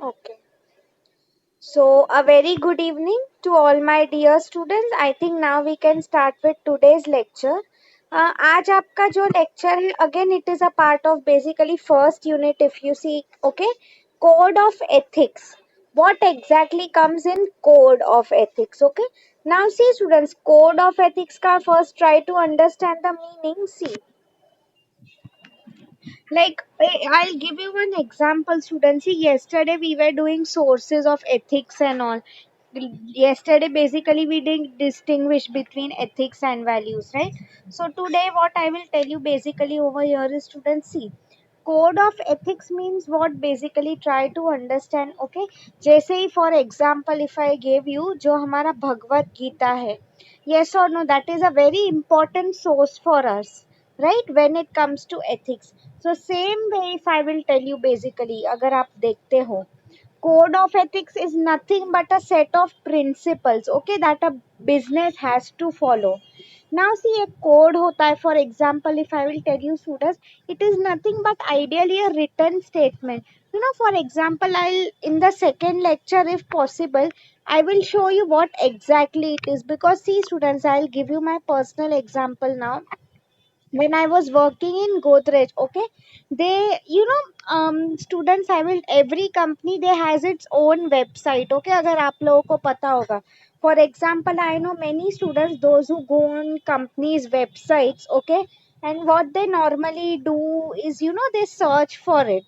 Okay. So, a very good evening to all my dear students. I think now we can start with today's lecture. आज आपका जो lecture है, again it is a part of basically first unit if you see, okay? Code of ethics. What exactly comes in code of ethics, okay? Now see students, code of ethics का first try to understand the meaning. See, like I'll give you one example, students. See, yesterday we were doing sources of ethics and all. Yesterday basically we didn't distinguish between ethics and values, right? So today what I will tell you basically over here is, students, see, code of ethics means what, basically try to understand, okay? जैसे ही for example if I gave you जो हमारा भगवत गीता है, yes or no, that is a very important source for us, right, when it comes to ethics. So same way if I will tell you basically, अगर आप देखते हो, code of ethics is nothing but a set of principles, okay, that a business has to follow. Now see, a code hota hai, for example if I will tell you students, it is nothing but ideally a written statement. For example, I'll in the second lecture if possible I will show you what exactly it is, because see students, I'll give you my personal example now. When I was working in Godrej, okay, they, students, I will, every company they has its own website, okay, अगर आप लोगों को पता होगा. For example, I know many students, those who go on companies' websites, okay, and what they normally do is, they search for it.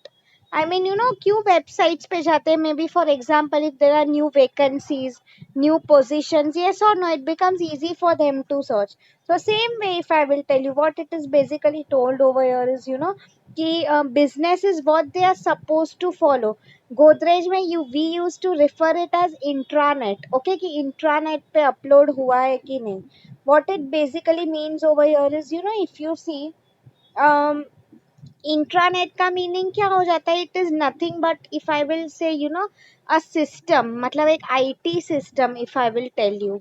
I mean, क्यों websites पे जाते हैं? Maybe for example, if there are new vacancies, new positions, yes or no, it becomes easy for them to search. So same way, if I will tell you what it is basically told over here is, कि business is what they are supposed to follow. Godrej में we used to refer it as intranet, okay, कि intranet पे upload हुआ है कि नहीं. What it basically means over here is, if you see, um, intranet का meaning क्या हो जाता है? It is nothing but if I will say a system, मतलब एक IT system, if I will tell you,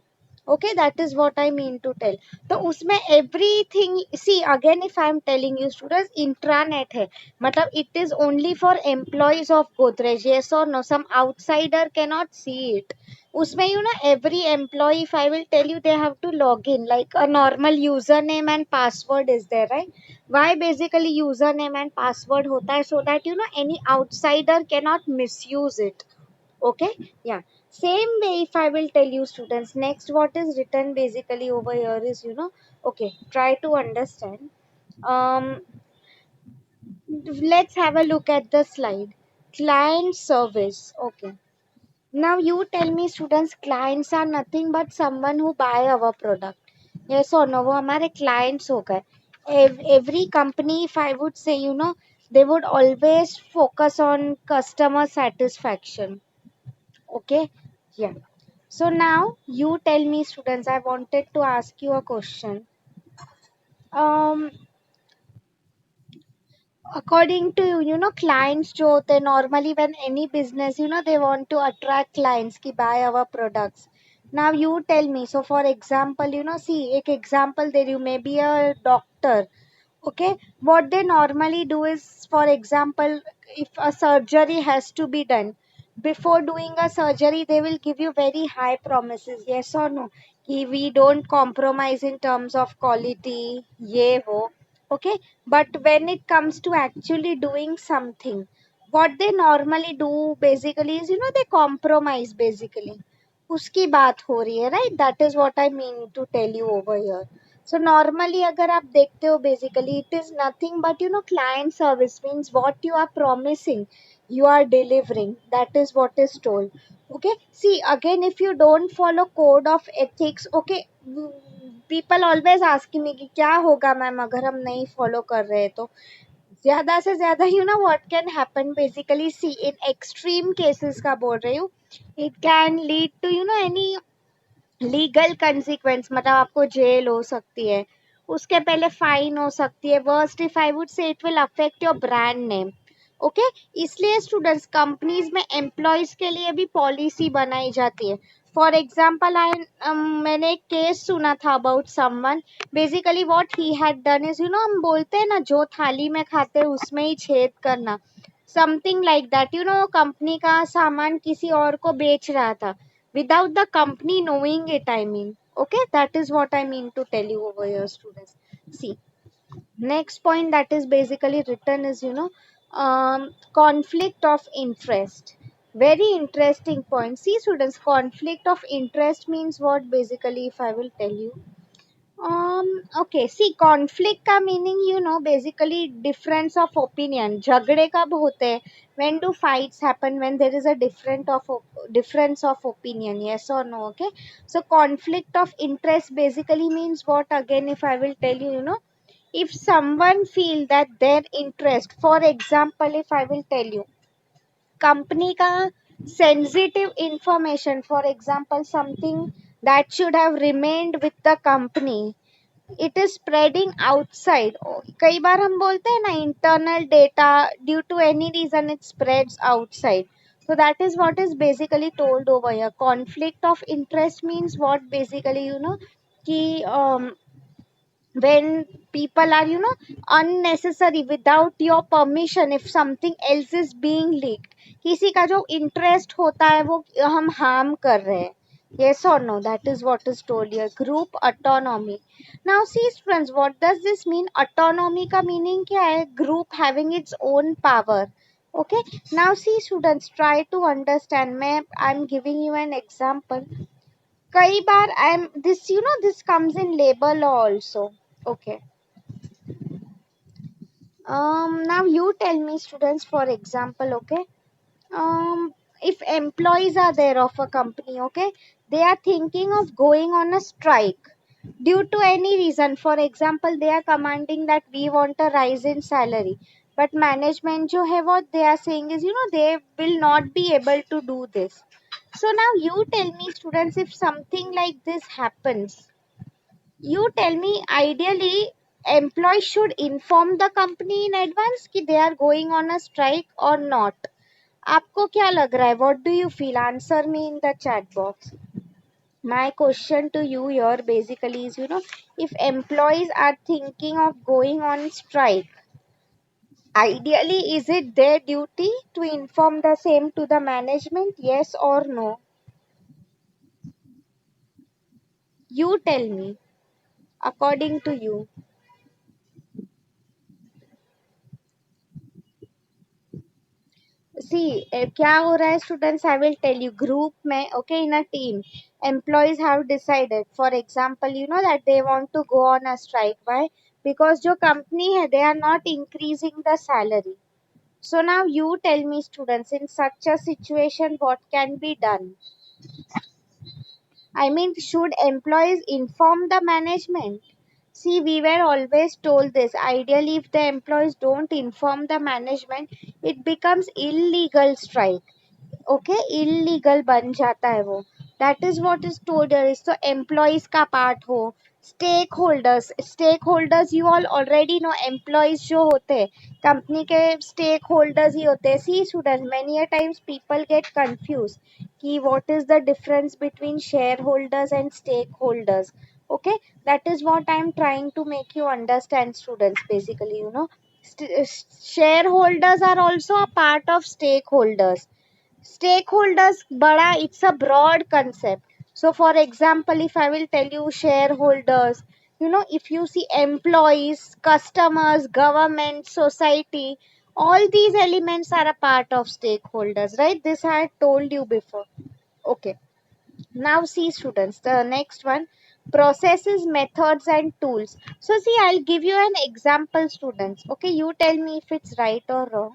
okay, that is what I mean to tell. तो उसमें everything, see again if I am telling you students, intranet है मतलब it is only for employees of Godrej, yes और no, some outsider can not see it. उसमें every employee, if I will tell you, they have to log in like a normal username and password is there, right? Why basically username and password hota hai? So that any outsider cannot misuse it, okay. Yeah, same way if I will tell you students, next what is written basically over here is, okay, try to understand. um let's have a look at the slide. Client service, okay. Now you tell me students, clients are nothing but someone who buy our product. Yes or no? वो हमारे clients हो गए. Every company, if I would say, they would always focus on customer satisfaction. Okay? Yeah. So now you tell me students, I wanted to ask you a question. Um, According to you, clients जो होते हैं normally, when any business, they want to attract clients ki buy our products. Now you tell me, so for example, see, एक example there, you may be a doctor, okay. What they normally do is, for example, if a surgery has to be done, before doing a surgery they will give you very high promises, yes or no, कि we don't compromise in terms of quality, ye wo, okay. But when it comes to actually doing something, what they normally do basically is, they compromise basically. उसकी बात हो रही है, right? That is what I mean to tell you over here. So normally अगर आप देखते हो basically it is nothing but, client service means what you are promising, you are delivering. That is what is told. Okay. See again, if you don't follow code of ethics, okay, people always asking me कि क्या होगा ma'am अगर हम नहीं follow कर रहे तो. ज्यादा से ज्यादा, what can happen basically, see, in extreme cases का बोल रही हूँ, it can lead to, any legal consequence, मतलब आपको जेल हो सकती है, उसके पहले फाइन हो सकती है. वर्स्ट इफ आई वुड से, it will affect your brand name, okay. इसलिए स्टूडेंट्स, कंपनीज में एम्प्लॉयज के लिए भी पॉलिसी बनाई जाती है. फॉर एग्जाम्पल, मैंने एक केस सुना था about someone. Basically what he had done is, हम बोलते हैं ना, जो थाली में खाते हैं उसमें ही छेद करना. Something like that, you know, company का सामान किसी और को बेच रहा था without the company knowing it, I mean. Okay, that is what I mean to tell you over here, students. See, next point that is basically written is, you know, conflict of interest. Very interesting point. See, students, conflict of interest means what basically, if I will tell you. Okay, see, conflict का meaning, you know, basically difference of opinion. झगड़े कब होते हैं? When do fights happen? When there is a difference of opinion, yes or no? Okay, so conflict of interest basically means what? Again, if I will tell you, you know, if someone feel that their interest, for example, if I will tell you, company का sensitive information, for example, something that should have remained with the company, it is spreading outside. कई बार हम बोलते हैं ना, internal data due to any reason it spreads outside. So that is what is basically told over here. Conflict of interest means what basically, you know, कि when people are, you know, unnecessary without your permission, if something else is being leaked, किसी का जो interest होता है वो हम harm कर रहे हैं. Yes or no? That is what is told here. Group autonomy. Now see, friends, what does this mean? Autonomy का meaning क्या है? Group having its own power. Okay, now see, students, try to understand. I'm giving you an example. कई बार I'm this, you know, this comes in labor law also. Okay, now you tell me, students, for example, okay, if employees are there of a company, okay, they are thinking of going on a strike due to any reason. For example, they are commanding that we want a rise in salary, but management जो है what they are saying is, you know, they will not be able to do this. So now you tell me, students, if something like this happens, you tell me, ideally employees should inform the company in advance कि they are going on a strike or not. आपको क्या लग रहा है? What do you feel? Answer me in the chat box. My question to you here basically is, you know, if employees are thinking of going on strike, ideally is it their duty to inform the same to the management? Yes or no? You tell me, according to you. See, क्या हो रहा है students, I will tell you. Group में, okay, in a team, employees have decided, for example, you know, that they want to go on a strike. Why? Because जो company है, they are not increasing the salary. So now you tell me, students, in such a situation what can be done? I mean, should employees inform the management? See, we were always told this. Ideally, if the employees don't inform the management, it becomes illegal strike. Okay, illegal बन जाता है वो. That is what is told here. So employees का part हो, stakeholders you all already know. Employees जो होते हैं company के stakeholders ही होते हैं. See, students, many a times people get confused कि what is the difference between shareholders and stakeholders. Okay, that is what I am trying to make you understand, students. Basically, you know, shareholders are also a part of stakeholders. Stakeholders bada, it's a broad concept. So for example, if I will tell you shareholders, you know, if you see employees, customers, government, society, all these elements are a part of stakeholders, right? This I had told you before. Okay, now see, students, the next one, processes, methods and tools. So see, I'll give you an example, students. Okay, you tell me if it's right or wrong.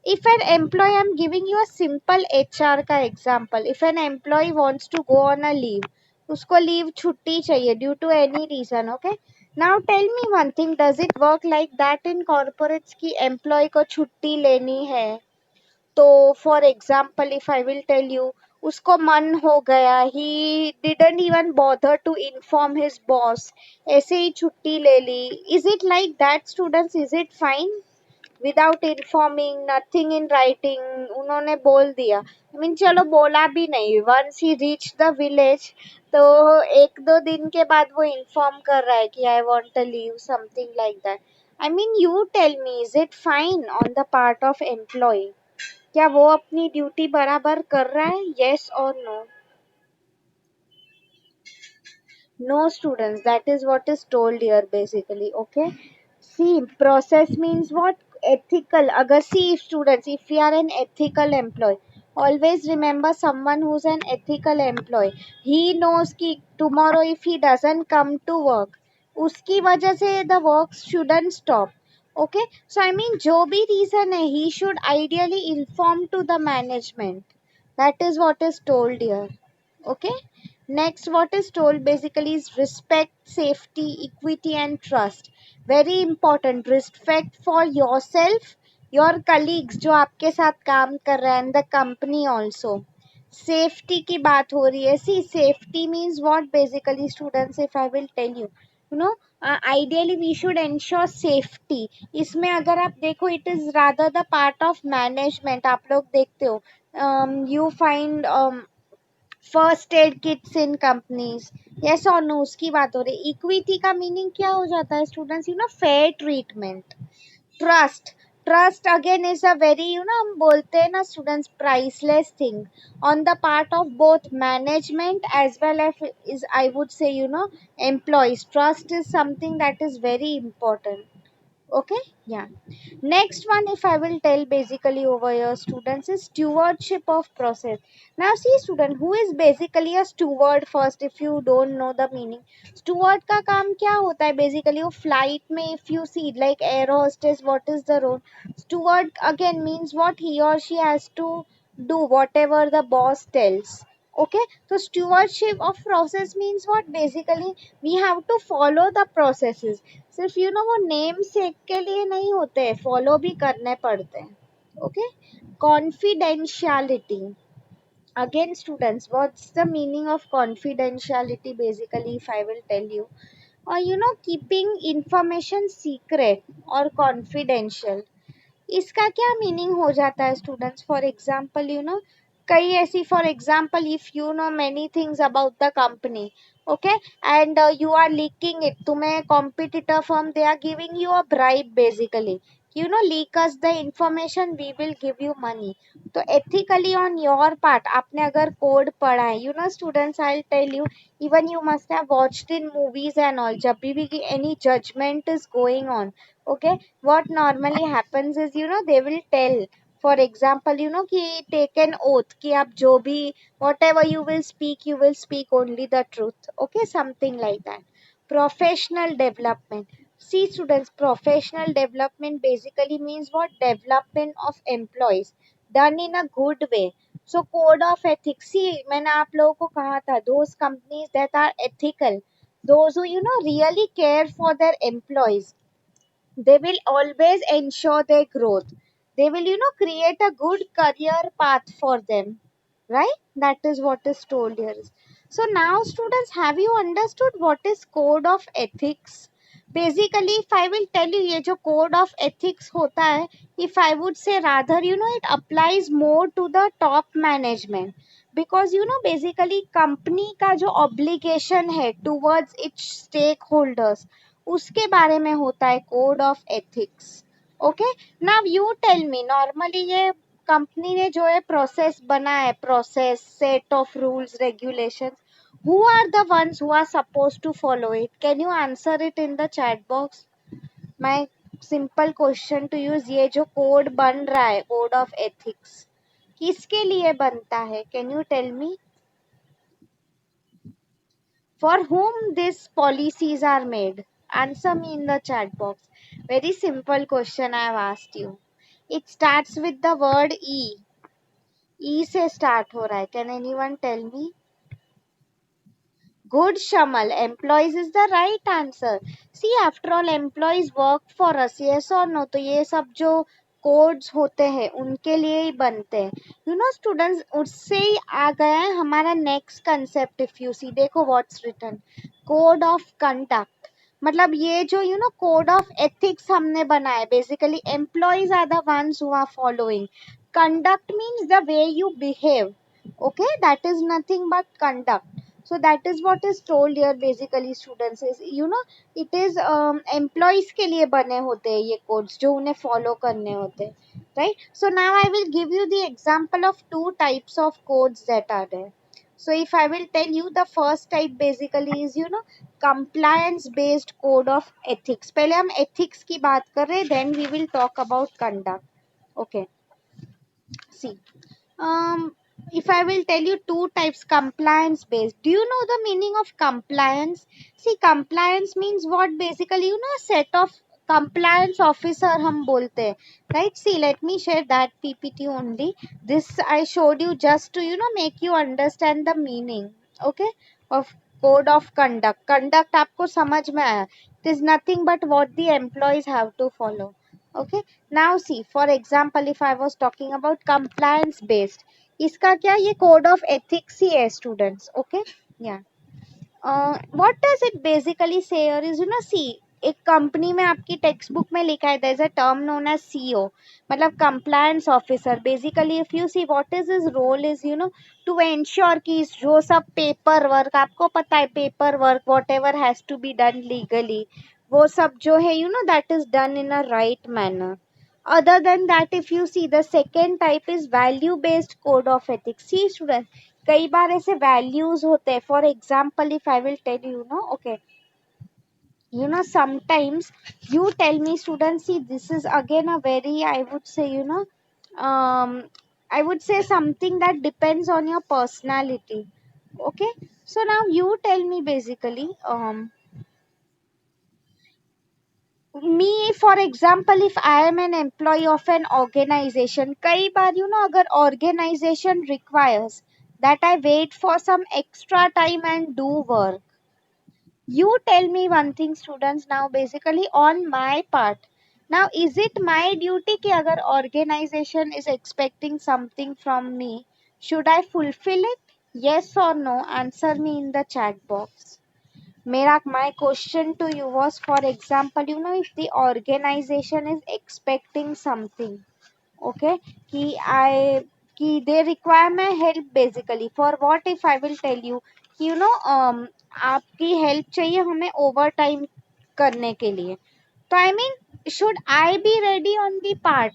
If an employee, I'm giving you a simple HR का example. If an employee wants to go on a leave, उसको leave छुट्टी चाहिए due to any reason, okay? Now tell me one thing, does it work like that in corporates कि employee को छुट्टी लेनी है? तो for example, if I will tell you, उसको मन हो गया, he didn't even bother to inform his boss, ऐसे ही छुट्टी ले ली. Is it like that, students? Is it fine? Without informing, nothing in writing, उन्होंने बोल दिया. आई मीन चलो बोला भी नहीं, once he reach the village, तो एक दो दिन के बाद वो इन्फॉर्म कर रहा है कि I want to leave, something like that. I mean, you tell me, is it fine on the part of employee? क्या वो अपनी ड्यूटी बराबर कर रहा है? Yes or no? No, students, that is what is told here basically. Okay, see, process means what? Ethical. Agar see, students, if we are an ethical employee, always remember someone who's an ethical employee, he knows कि tomorrow if he doesn't come to work, उसकी वजह से the work shouldn't stop. Okay, so I mean जो भी reason है, he should ideally inform to the management. That is what is told here. Okay, next what is told basically is respect, safety, equity and trust. Very important, respect for yourself, your colleagues जो आपके साथ काम कर रहे हैं, and the company also. Safety की बात हो रही है. See, safety means what basically, students, if I will tell you, you know, ideally we should ensure safety. इसमें अगर आप देखो, it is rather the part of management. आप लोग देखते हो, you find first aid kits in companies. Yes और no, उसकी बात हो रही है. इक्विटी का मीनिंग क्या हो जाता है students? Fair treatment. Trust. Trust again is a very, हम बोलते हैं ना students, priceless thing on the part of both management as well as is, I would say, employees. Trust is something that is very important. Okay, yeah. Next one, if I will tell basically over here, students, is stewardship of process. Now see, student, who is basically a steward first, if you don't know the meaning. Steward का काम क्या होता है basically? वो flight में, if you see like air hostess, what is the role? Steward again means what? He or she has to do whatever the boss tells. Okay, so stewardship of process means what basically? We have to follow the processes. सिर्फ वो name सेक के लिए नहीं होते हैं, follow भी करने पड़ते हैं. Okay, confidentiality. Again students, what's the meaning of confidentiality basically, if I will tell you, और कीपिंग इंफॉर्मेशन सीक्रेट और कॉन्फिडेंशियल. इसका क्या मीनिंग हो जाता है स्टूडेंट्स? फॉर एग्जाम्पल, कई ऐसी, for example, if you know many things about the company, okay, and you are leaking it, तुम्हें competitor firm they are giving you a bribe basically, leak us the information, we will give you money. तो ethically on your part, आपने अगर code पढ़ा है, students, I tell you, even you must have watched in movies and all, जब भी any judgment is going on, okay, what normally happens is, they will tell, for example, कि take an oath कि आप जो भी, whatever you will speak only the truth. Okay, something like that. Professional development. See, students, professional development basically means what? Development of employees done in a good way. So code of ethics. See, मैंने आप लोगों को कहा था, those companies that are ethical, those who really care for their employees, they will always ensure their growth. They will create a good career path for them, right? That is what is told here. So now students, have you understood what is code of ethics? Basically, if I will tell you, ये जो code of ethics होता है, if I would say rather, it applies more to the top management, because basically company का जो obligation है towards its stakeholders, उसके बारे में होता है code of ethics. Okay, now you tell me, normally ये कंपनी ने जो है प्रोसेस बना है, process, set of rules, regulations, who are the ones who are supposed to follow it? Can you answer it in the chat box? My simple question to you is, ये जो code बन रहा है, code of ethics, किसके लिए बनता है? Can you tell me? For whom these policies are made? Answer me in the chat box. Very simple question I have asked you. It starts with the word E. E से start हो रहा है. Can anyone tell me? Good, Shamal. Employees is the right answer. See, after all, employees work for us. Yes or no? तो ये सब जो codes होते हैं उनके लिए ही बनते हैं. स्टूडेंट्स, उससे ही आ गया है हमारा next concept. If you see, देखो what's written, code of conduct. मतलब ये जो कोड ऑफ एथिक्स हमने बनाया, basically employees are the ones who are following. Conduct means the way you behave. Okay, that is nothing but conduct. So that is what is told here basically students is, it is employees के लिए बने होते हैं ये codes जो उन्हें follow करने होते हैं, right? So now I will give you the example of two types of codes that are there. So if I will tell you, the first type basically is compliance based code of ethics. पहले हम ethics की बात कर रहे हैं, then we will talk about conduct. Okay, see, um, if I will tell you two types, compliance based. Do you know the meaning of compliance? See, compliance means what basically, set of compliance officer हम बोलते हैं, right? See, let me share that PPT only. This I showed you just to, make you understand the meaning, okay, of code of conduct. Conduct आपको समझ में आया? It is nothing but what the employees have to follow. Okay. Now see, for example, if I was talking about compliance based, इसका क्या, ये code of ethics ही है students. Okay, yeah. What does it basically say here is, see, एक company में आपकी text book में लिखा है, there is a term known as CO, मतलब compliance officer. Basically if you see what is his role is, to ensure कि जो सब पेपर वर्क, आपको पता है paper work whatever has to be done legally, वो सब जो है, that is done in a right manner. Other than that, if you see, the second type is value based code of ethics. See students, कई बार ऐसे values होते हैं. For example if I will tell you, no okay, sometimes you tell me students, see, this is again a very, I would say, um I would say something that depends on your personality. Okay, so now you tell me basically, me for example, if I am an employee of an organization, कई बार अगर organization requires that I wait for some extra time and do work, you tell me one thing students, now basically on my part, now is it my duty कि अगर organization is expecting something from me, should I fulfill it? Yes or no? Answer me in the chat box. Mera, my question to you was, for example, if the organization is expecting something, okay, कि they require my help basically. For what if I will tell you, आपकी help चाहिए हमें overtime करने के लिए, तो I mean, should I be ready on the part?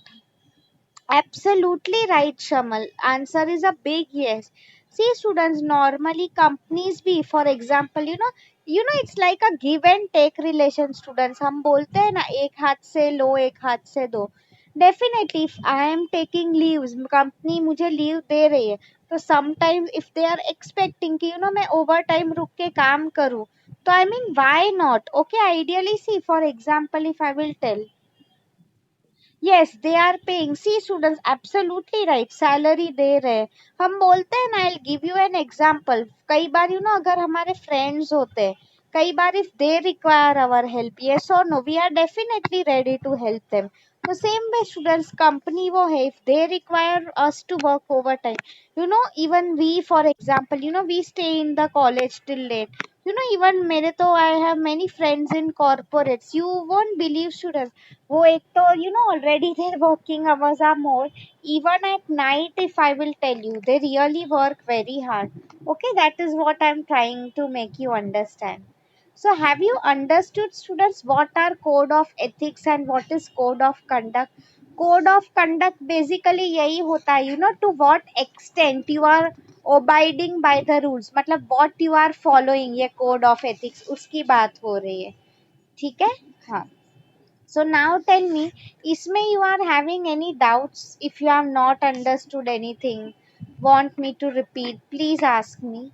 Absolutely right, Shamal. Answer is a big yes. See, students, normally companies भी, for example, it's like a give and take relation. Students, हम बोलते हैं ना, एक हाथ से लो, एक हाथ से दो. Definitely, if I am taking leaves, company मुझे leave दे रही है, तो sometimes if they are expecting कि मैं overtime रुक के काम करूँ, तो I mean, why not? Okay, ideally, see, for example, if I will tell, yes, they are paying. See students, absolutely right. Salary दे रहे हैं. हम बोलते हैं ना, I'll give you an example. कई बार अगर हमारे friends होते हैं, कई बार if they require our help, yes or no, we are definitely ready to help them. The same way students, company वो है, if they require us to work overtime, even we, for example, we stay in the college till late. Even मेरे तो, I have many friends in corporates. You won't believe students, वो एक तो already their working hours are more. Even at night, if I will tell you, they really work very hard. Okay, that is what I'm trying to make you understand. So have you understood students what are code of ethics and what is code of conduct? Code of conduct basically यही होता है, to what extent you are abiding by the rules, मतलब what you are following, ये code of ethics उसकी बात हो रही है. ठीक है, हाँ. So now tell me, इसमें you are having any doubts? If you have not understood anything, want me to repeat, please ask me.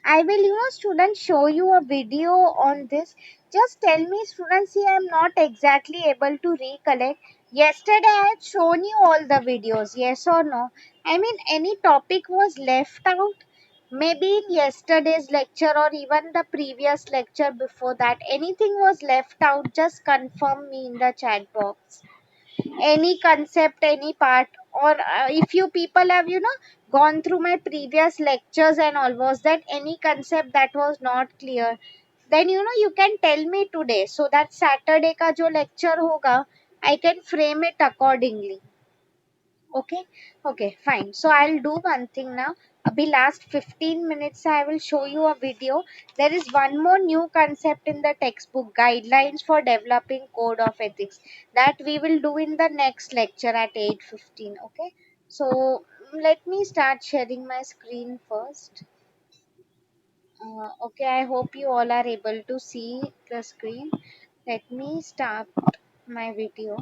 I will, students, show you a video on this. Just tell me, students, see, I am not exactly able to recollect. Yesterday, I had shown you all the videos, yes or no? I mean, any topic was left out? Maybe in yesterday's lecture or even the previous lecture before that, anything was left out, just confirm me in the chat box. Any concept, any part, or if you people have gone through my previous lectures and all, was that any concept that was not clear, then you can tell me today, so that Saturday ka jo lecture hoga, I can frame it accordingly. Okay, okay, fine. So I'll do one thing now. अभी last 15 minutes I will show you a video. There is one more new concept in the textbook, guidelines for developing code of ethics, that we will do in the next lecture at 8:15. Okay, so let me start sharing my screen first. Okay, I hope you all are able to see the screen. Let me start my video.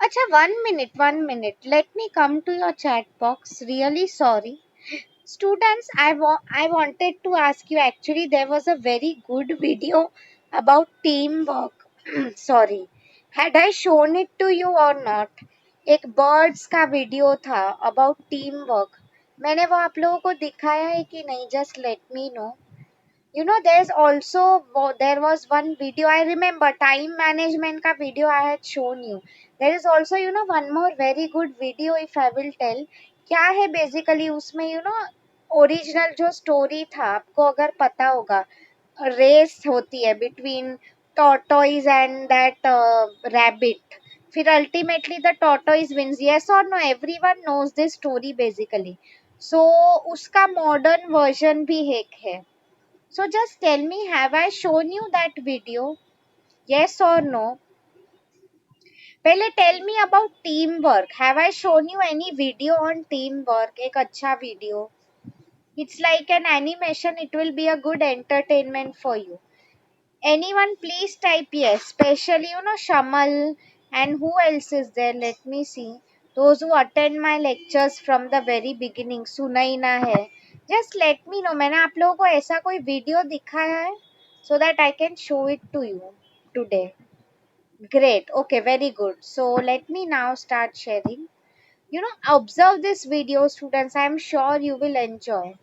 Acha, 1 minute, 1 minute. Let me come to your chat box. Really sorry. Students, I wanted to ask you, actually, there was a very good video about teamwork. Sorry. Had I shown it to you or not? एक birds का video था about team work. मैंने वो आप लोगों को दिखाया है कि नहीं? Just let me know. There's also there was one video I remember, time management ka video I had shown you. There is also one more very good video, if I will tell. क्या है basically उसमें original जो story था, आपको अगर पता होगा, race होती है between tortoise and that rabbit. फिर ultimately the tortoise wins. Yes और no? Everyone knows this story basically. So उसका मॉडर्न वर्जन भी एक है. So just tell me, have I shown you that video? Yes or no? पहले tell me about teamwork. Have I shown you any video on teamwork? एक अच्छा video. It's like an animation. It will be a good entertainment for you. Anyone please type yes. Especially Shamal, and who else is there? Let me see. Those who attend my lectures from the very beginning. Sunaina है. Just let me know. मैंने आप लोगों को ऐसा कोई video दिखाया है? So that I can show it to you today. Great. Okay, very good. So let me now start sharing. Observe this video, students. I am sure you will enjoy.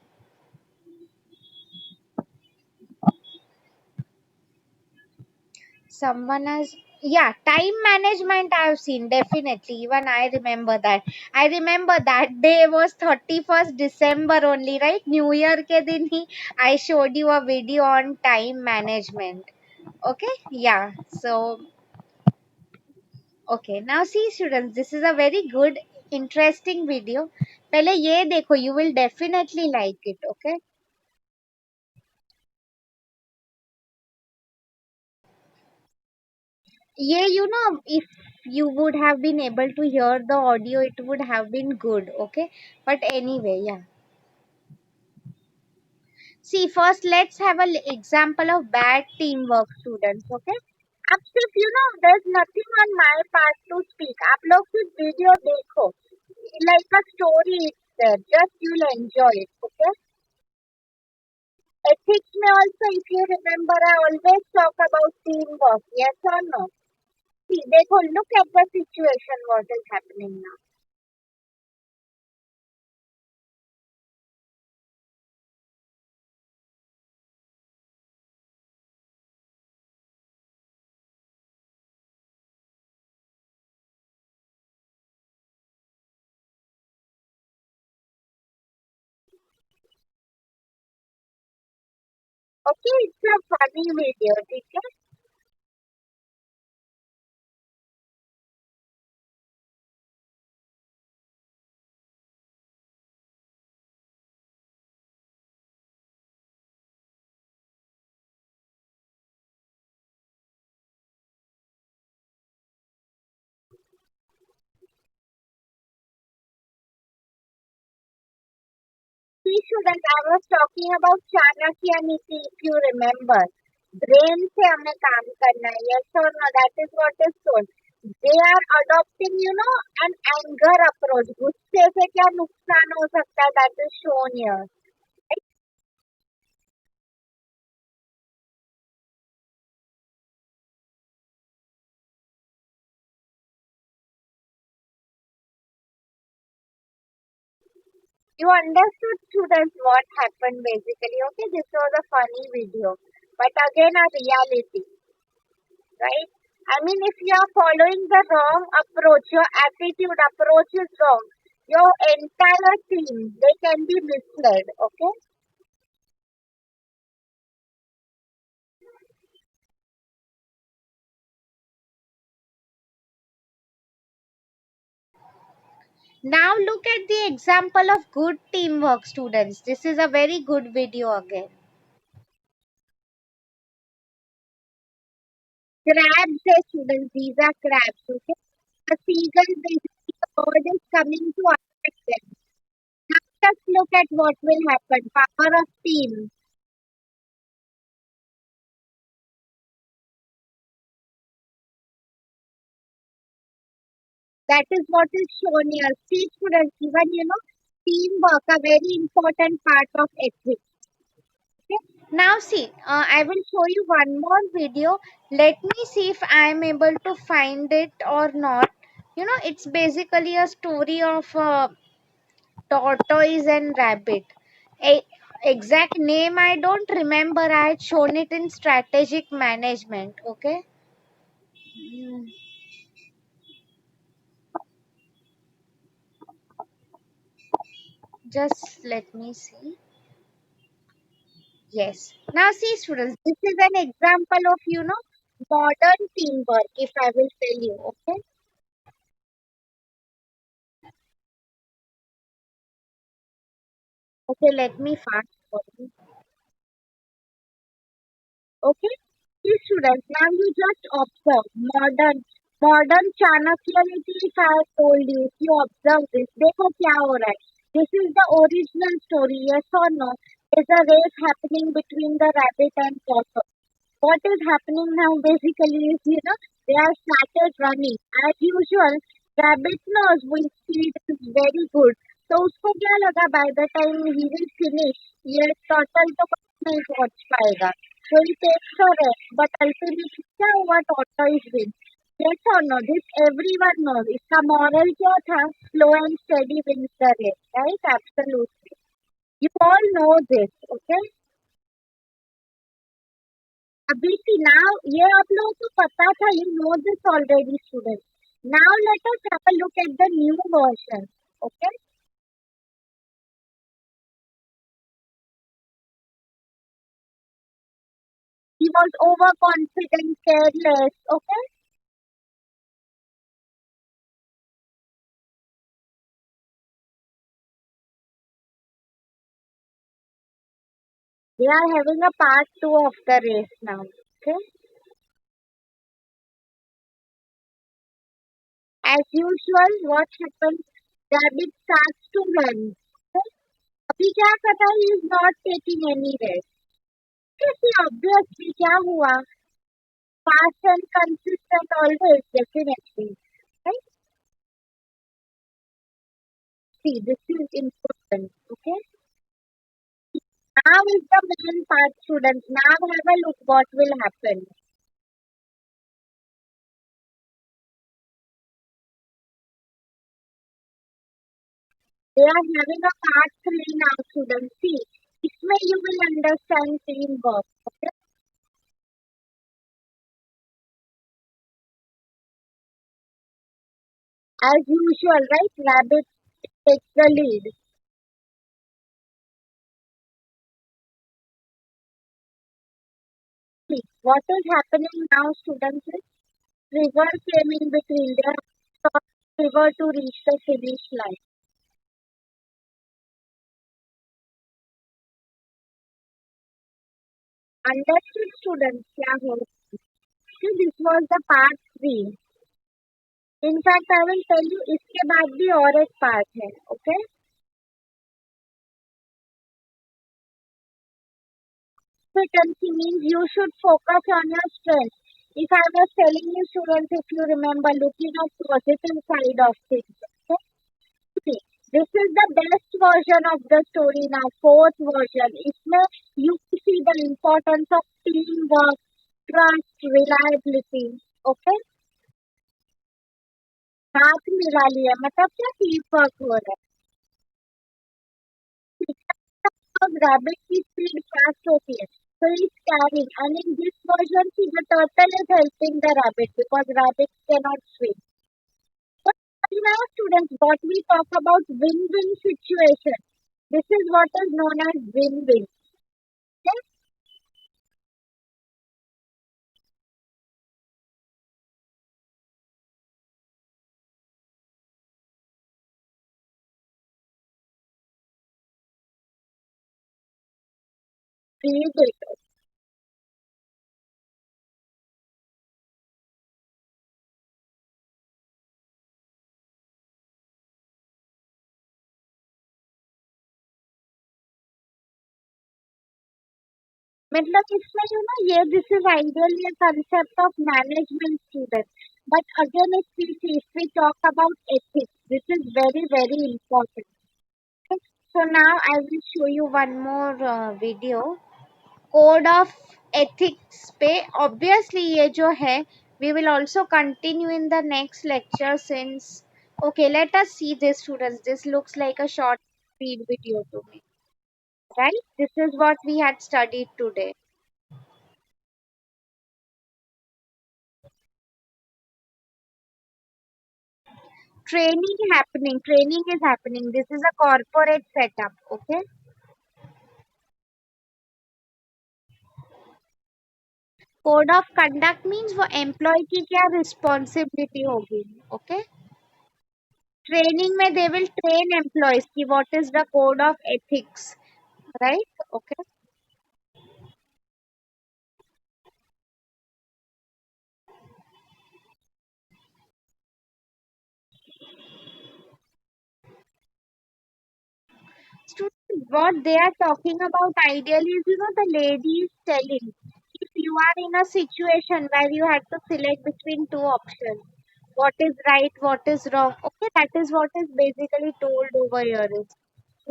Someone has, yeah, time management I've seen, definitely. Even I remember that. I remember that day was 31st December only, right? New Year ke din hi I showed you a video on time management. Okay, yeah. So okay, now see students, this is a very good, interesting video. पहले ये देखो, you will definitely like it. Okay, ये if you would have been able to hear the audio, it would have been good. Okay, but anyway, yeah. See, first let's have an example of bad teamwork, students. Okay, अब सिर्फ there's nothing on my part to speak. आप लोग सिर्फ video देखो, like a story is there. Just you'll enjoy it. Okay. Ethics may also, if you remember, I always talk about teamwork. Yes or no? See, देखो, look at the situation, what is happening now. Okay, it's a funny video, ठीक है? See, students, I was talking about Chanakya Niti, if you remember. Brain से हमें काम करना है. Yes or no? That is what is told. They are adopting, an anger approach. गुस्से से क्या नुकसान हो सकता है? That is shown here. Right? You understood, students, what happened basically. Okay, this was a funny video, but again a reality, right? I mean, if you are following the wrong approach, your attitude approach is wrong, your entire team, they can be misled. Okay. Now look at the example of good teamwork, students. This is a very good video again. Crabs, students, these are crabs. Okay, a seagull, basically the bird is coming to attack them. Now just look at what will happen. Power of team. That is what is shown here. See, students, even teamwork a very important part of ethics. Okay? Now see, I will show you one more video. Let me see if I am able to find it or not. It's basically a story of tortoise and rabbit. A exact name I don't remember. I had shown it in strategic management. Okay. Mm, just let me see. Yes. Now see, students, this is an example of modern teamwork. If I will tell you, okay. Okay, let me fast forward. Okay. See, students, now you just observe modern Chanakya Niti. If I have told you, if you observe this, देखो क्या हो रहा है. This is the original story. Yes or no? There's a race happening between the rabbit and tortoise. What is happening now basically is, they have started running. As usual, rabbit knows with speed is very good. तो उसको क्या लगा by the time he will finish, ये turtle तो कभी नहीं पहुंच पाएगा. So he takes a rest. But ultimately क्या हुआ, tortoise wins. Yes or no? This everyone knows. इसका moral क्या था? Slow and steady wins the race. Right? Absolutely. You all know this. Okay? अभी सी now ये आप लोगों को पता था, you know this already, students. Now let us have a look at the new version. Okay, he was overconfident, careless. Okay, we are having a part two of the race now. Okay, as usual, what happens? Rabbit starts to run. Okay, अभी क्या कर रहा है? He is not taking any rest. कैसे obviously क्या हुआ? Fast and consistent always, definitely. Right? See, this is important. Okay. Now is the main part, students. Now have a look what will happen. They are having a part three now, students. See, इसमें you will understand teamwork. Okay? As usual, right? Rabbit takes the lead. See, what is happening now, students? Is river came in between. They have stopped river to reach the finish line. Understood, students? क्या हो रहा है? See, this was the part three. In fact, I will tell you इसके बाद भी और एक part है. Okay? Competency means you should focus on your strengths. If I was telling you, students, if you remember, looking at positive side of things. Okay? See, this is the best version of the story now, fourth version. इसमें you see the importance of teamwork, trust, reliability. Okay? हाथ मिला लिया मतलब क्या team work हो रहा है. Because rabbit की speed fast होती है. So he's carrying, and in this version, see the turtle is helping the rabbit because rabbits cannot swim. But now, students, what we talk about win-win situation. This is what is known as win-win. Okay? Read it. मतलब इसमें जो ना ये this is ideally a concept of management students. But again, if we talk about ethics, this is very very important. Okay? So now I will show you one more video. Code of ethics पे obviously ये जो है we will also continue in the next lecture since okay let us see this students, this looks like a short read video to me, right? This is what we had studied today. Training is happening, this is a corporate setup. Okay, code of conduct means वो employee की क्या responsibility होगी. Okay, training में they will train employees की what is the code of ethics, right? Okay, students, what they are talking about ideally is, the lady is telling if you are in a situation where you have to select between two options, what is right, what is wrong. Okay, that is what is basically told over here.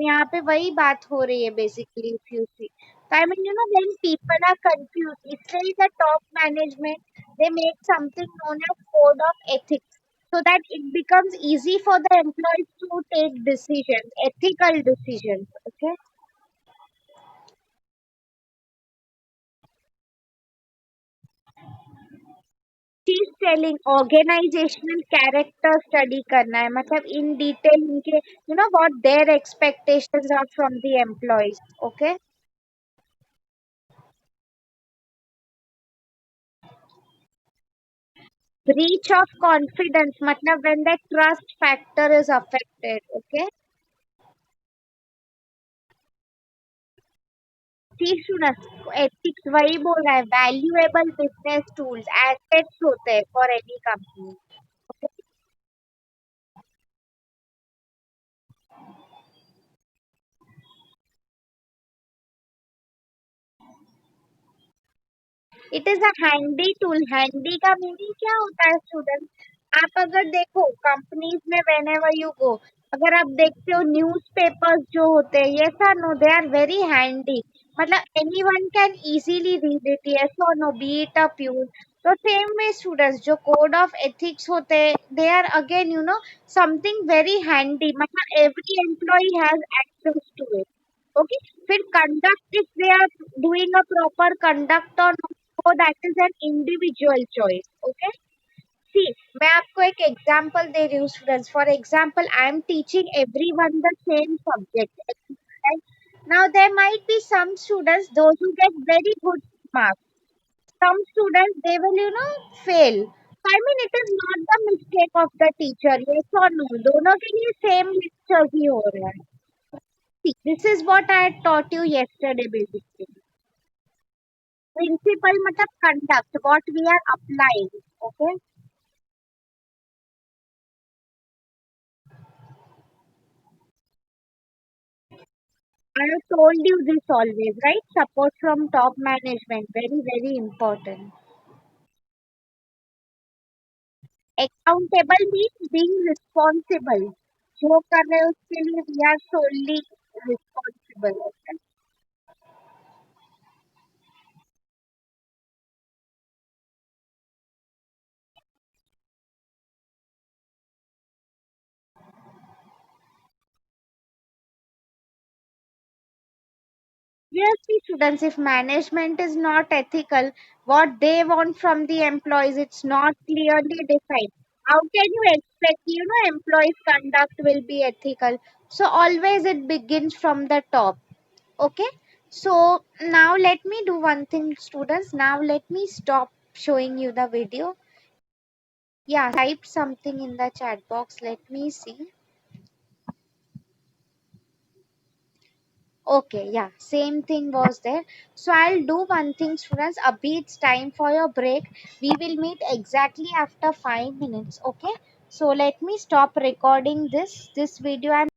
यहाँ पे वही बात हो रही है basically if you see. So, I mean, when people are confused, इसलिए the top management they make something known as code of ethics so that it becomes easy for the employees to take decisions, ethical decisions. Okay. She's telling organizational character study करना है मतलब in detail उनके what their expectations are from the employees. Okay. Breach of confidence matlab when the trust factor is affected. Okay, see students, ethics वही बोल रहा है valuable business tools assets होते हैं for any company. Okay? It is a handy tool. Handy का meaning क्या होता है स्टूडेंट? आप अगर देखो कंपनीज में whenever you go, अगर आप देखते हो न्यूज़पेपर्स जो होते हैं yes or no they are very handy. मतलब anyone can easily read it yes or no be it a pure. तो सेम में स्टूडेंट्स जो कोड ऑफ एथिक्स होते हैं they are again something very handy मतलब every employee has access to it. Okay, फिर conduct if they are doing a proper conduct और so that is an individual choice. Okay. See, मैं आपको एक example दे रही हूँ students. For example I am teaching everyone the same subject. Now there might be some students those who get very good marks. Some students they will fail. I mean it is not the mistake of the teacher. Yes or no? दोनों के लिए same lecture ही हो रहा है. See, this is what I had taught you yesterday basically. Principle matlab conduct what we are applying. Okay. I have told you this always, right? Support from top management, very, very important. Accountable means being responsible. जो कर रहे हैं उसके लिए we are solely responsible. Okay? Yes, see, students, if management is not ethical, what they want from the employees, it's not clearly defined. How can you expect, employees' conduct will be ethical? So always it begins from the top. Okay, so now let me do one thing students, now let me stop showing you the video. Yeah, type something in the chat box, let me see. Okay, yeah, same thing was there. So I'll do one thing, students. Abhi, it's time for your break. We will meet exactly after 5 minutes. Okay. So let me stop recording this video. I'm